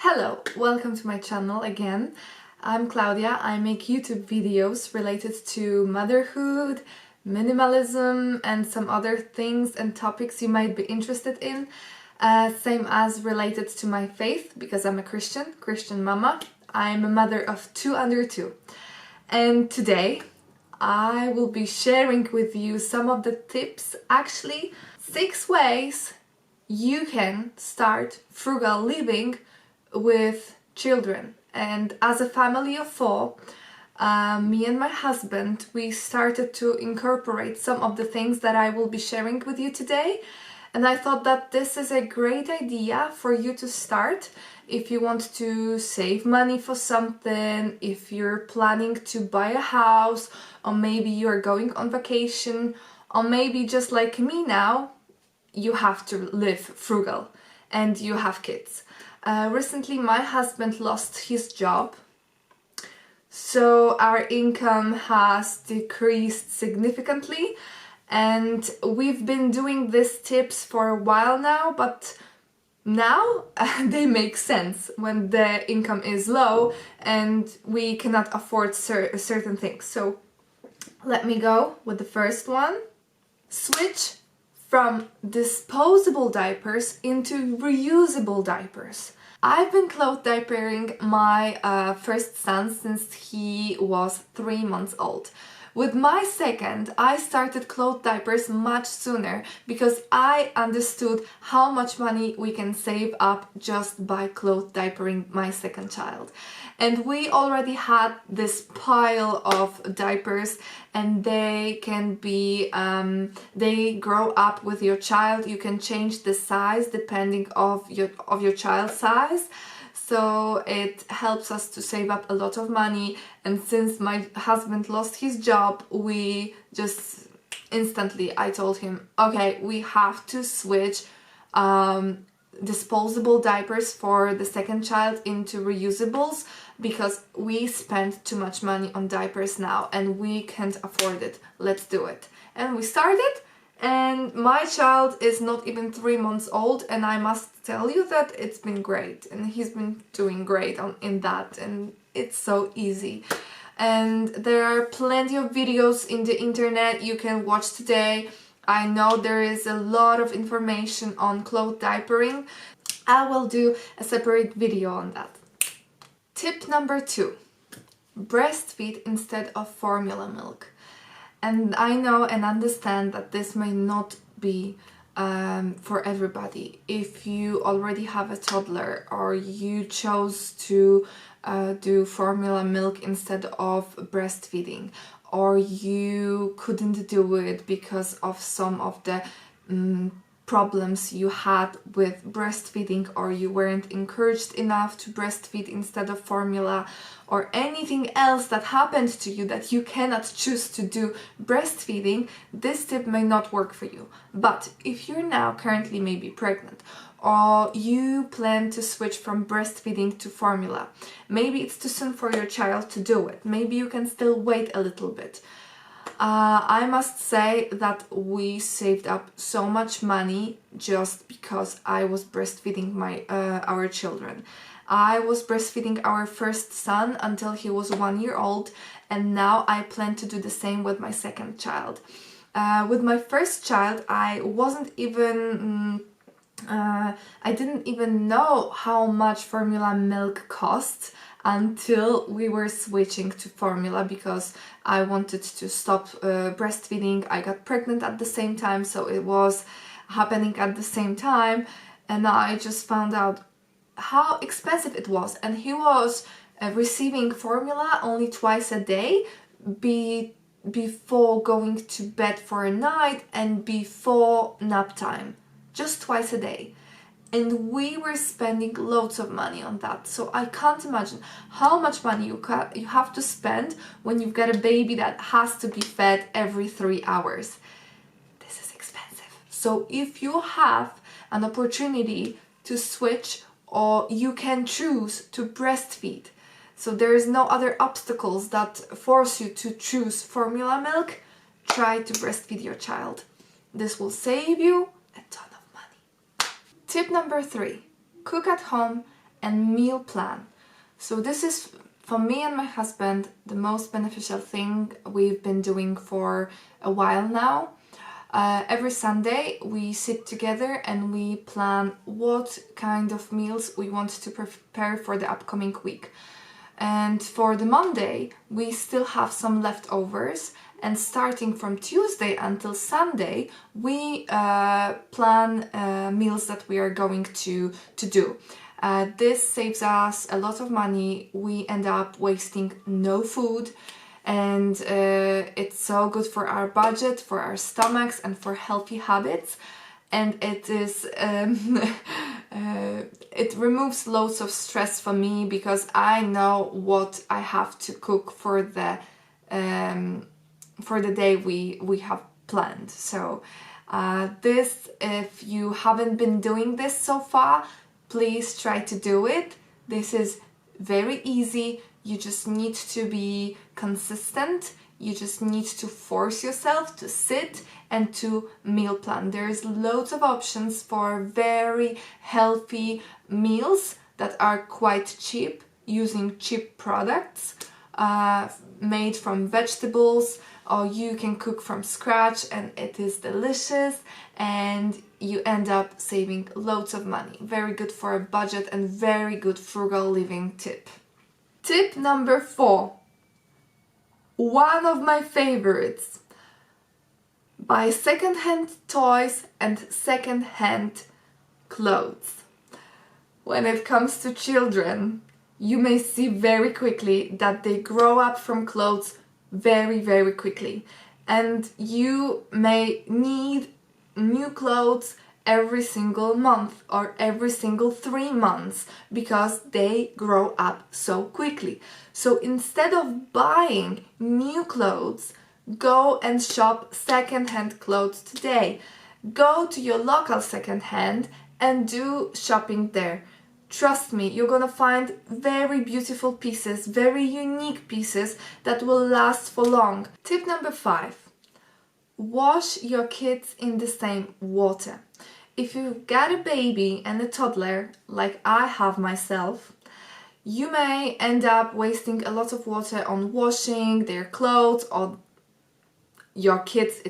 Hello, welcome to my channel again. I'm Claudia. I make YouTube videos related to motherhood, minimalism and some other things and topics you might be interested in. Same as related to my faith, because I'm a Christian mama. I'm a mother of two under two. And today I will be sharing with you some of the tips, actually 6 ways you can start frugal living with children. And as a family of 4, me and my husband, we started to incorporate some of the things that I will be sharing with you today. And I thought that this is a great idea for you to start if you want to save money for something, if you're planning to buy a house, or maybe you're going on vacation, or maybe just like me now, you have to live frugal and you have kids. Recently my husband lost his job, so our income has decreased significantly, and we've been doing these tips for a while now, but now they make sense when the income is low and we cannot afford certain things. So let me go with the first one. Switch from disposable diapers into reusable diapers. I've been cloth diapering my first son since he was 3 months old. With my second, I started cloth diapers much sooner because I understood how much money we can save up just by cloth diapering my second child. And we already had this pile of diapers, and they can be, they grow up with your child. You can change the size depending of your child's size. So it helps us to save up a lot of money. And since my husband lost his job, we just instantly, I told him, okay, we have to switch disposable diapers for the second child into reusables, because we spend too much money on diapers now and we can't afford it. Let's do it. And we started, and my child is not even 3 months old, and I must tell you that it's been great, and he's been doing great in that, and it's so easy. And there are plenty of videos in the internet you can watch today. I know there is a lot of information on cloth diapering. I will do a separate video on that. Tip number 2. Breastfeed instead of formula milk. And I know and understand that this may not be for everybody. If you already have a toddler, or you chose to do formula milk instead of breastfeeding, or you couldn't do it because of some of the problems you had with breastfeeding, or you weren't encouraged enough to breastfeed instead of formula, or anything else that happened to you that you cannot choose to do breastfeeding, this tip may not work for you. But if you're now currently maybe pregnant, or you plan to switch from breastfeeding to formula, maybe it's too soon for your child to do it, maybe you can still wait a little bit. I must say that we saved up so much money just because I was breastfeeding our children. I was breastfeeding our first son until he was 1 year old, and now I plan to do the same with my second child. With my first child, I didn't even know how much formula milk costs until we were switching to formula, because I wanted to stop breastfeeding. I got pregnant at the same time, so it was happening at the same time, and I just found out how expensive it was. And he was receiving formula only twice a day, before going to bed for a night and before nap time, just twice a day. And we were spending loads of money on that. So I can't imagine how much money you have to spend when you've got a baby that has to be fed every 3 hours. This is expensive. So if you have an opportunity to switch, or you can choose to breastfeed, so there is no other obstacles that force you to choose formula milk, try to breastfeed your child. This will save you a ton of money. Tip number 3. Cook at home and meal plan. So this is, for me and my husband, the most beneficial thing we've been doing for a while now. Every Sunday we sit together and we plan what kind of meals we want to prepare for the upcoming week. And for the Monday, we still have some leftovers, and starting from Tuesday until Sunday, we plan meals that we are going to do. This saves us a lot of money. We end up wasting no food, and it's so good for our budget, for our stomachs, and for healthy habits. And it is it removes loads of stress for me, because I know what I have to cook for the day we have planned. So this, if you haven't been doing this so far, please try to do it. This is very easy. You just need to be consistent. You just need to force yourself to sit and to meal plan. There's loads of options for very healthy meals that are quite cheap, using cheap products made from vegetables, or you can cook from scratch and it is delicious, and you end up saving loads of money. Very good for a budget and very good frugal living tip. Tip number 4. One of my favorites. Buy second-hand toys and second-hand clothes. When it comes to children, you may see very quickly that they grow up from clothes very, very quickly. And you may need new clothes every single month or every single 3 months, because they grow up so quickly. So instead of buying new clothes, go and shop second-hand clothes today. Go to your local second-hand and do shopping there. Trust me, you're gonna find very beautiful pieces, very unique pieces that will last for long. Tip number 5. Wash your kids in the same water. If you've got a baby and a toddler, like I have myself, you may end up wasting a lot of water on washing their clothes or your kids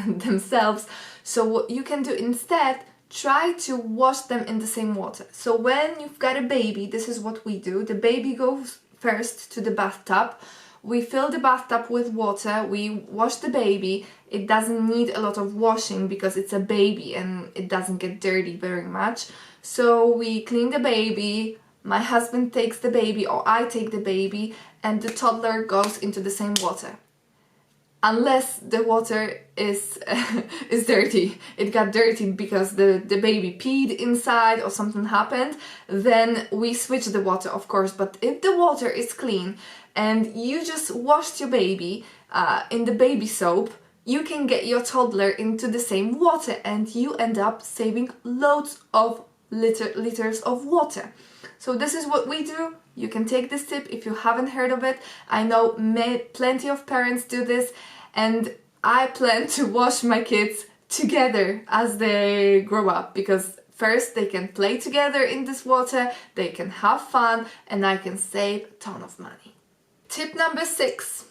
themselves. So what you can do instead, try to wash them in the same water. So when you've got a baby, this is what we do. The baby goes first to the bathtub. We fill the bathtub with water, we wash the baby. It doesn't need a lot of washing because it's a baby and it doesn't get dirty very much. So we clean the baby, my husband takes the baby or I take the baby, and the toddler goes into the same water. Unless the water is dirty, it got dirty because the baby peed inside or something happened, then we switch the water, of course. But if the water is clean and you just washed your baby in the baby soap, you can get your toddler into the same water and you end up saving loads of liters of water. So this is what we do. You can take this tip if you haven't heard of it. I know plenty of parents do this, and I plan to wash my kids together as they grow up, because first they can play together in this water, they can have fun, and I can save a ton of money. Tip number 6.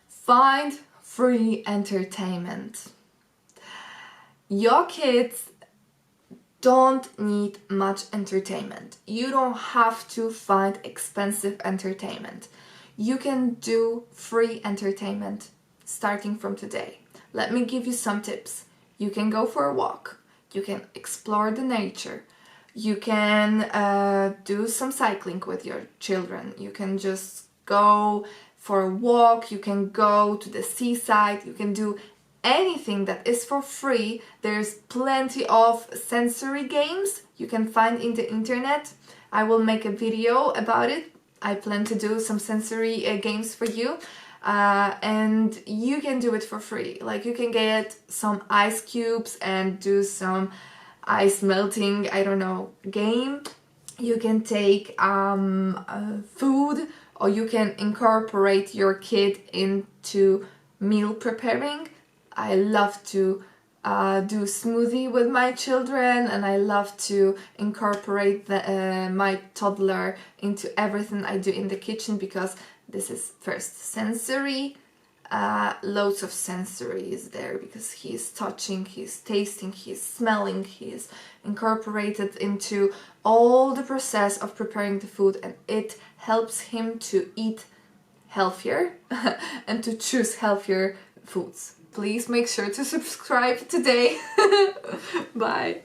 Find free entertainment. Your kids don't need much entertainment. You don't have to find expensive entertainment. You can do free entertainment starting from today. Let me give you some tips. You can go for a walk. You can explore the nature. You can do some cycling with your children. You can just go for a walk. You can go to the seaside. You can do anything that is for free. There's plenty of sensory games you can find in the internet. I will make a video about it. I plan to do some sensory games for you, and you can do it for free. Like, you can get some ice cubes and do some ice melting, I don't know, game. You can take food, or you can incorporate your kid into meal preparing. I love to do smoothie with my children, and I love to incorporate my toddler into everything I do in the kitchen, because this is first sensory. Loads of sensory is there, because he's touching, he's tasting, he's smelling, he's incorporated into all the process of preparing the food, and it helps him to eat healthier and to choose healthier foods. Please make sure to subscribe today. Bye.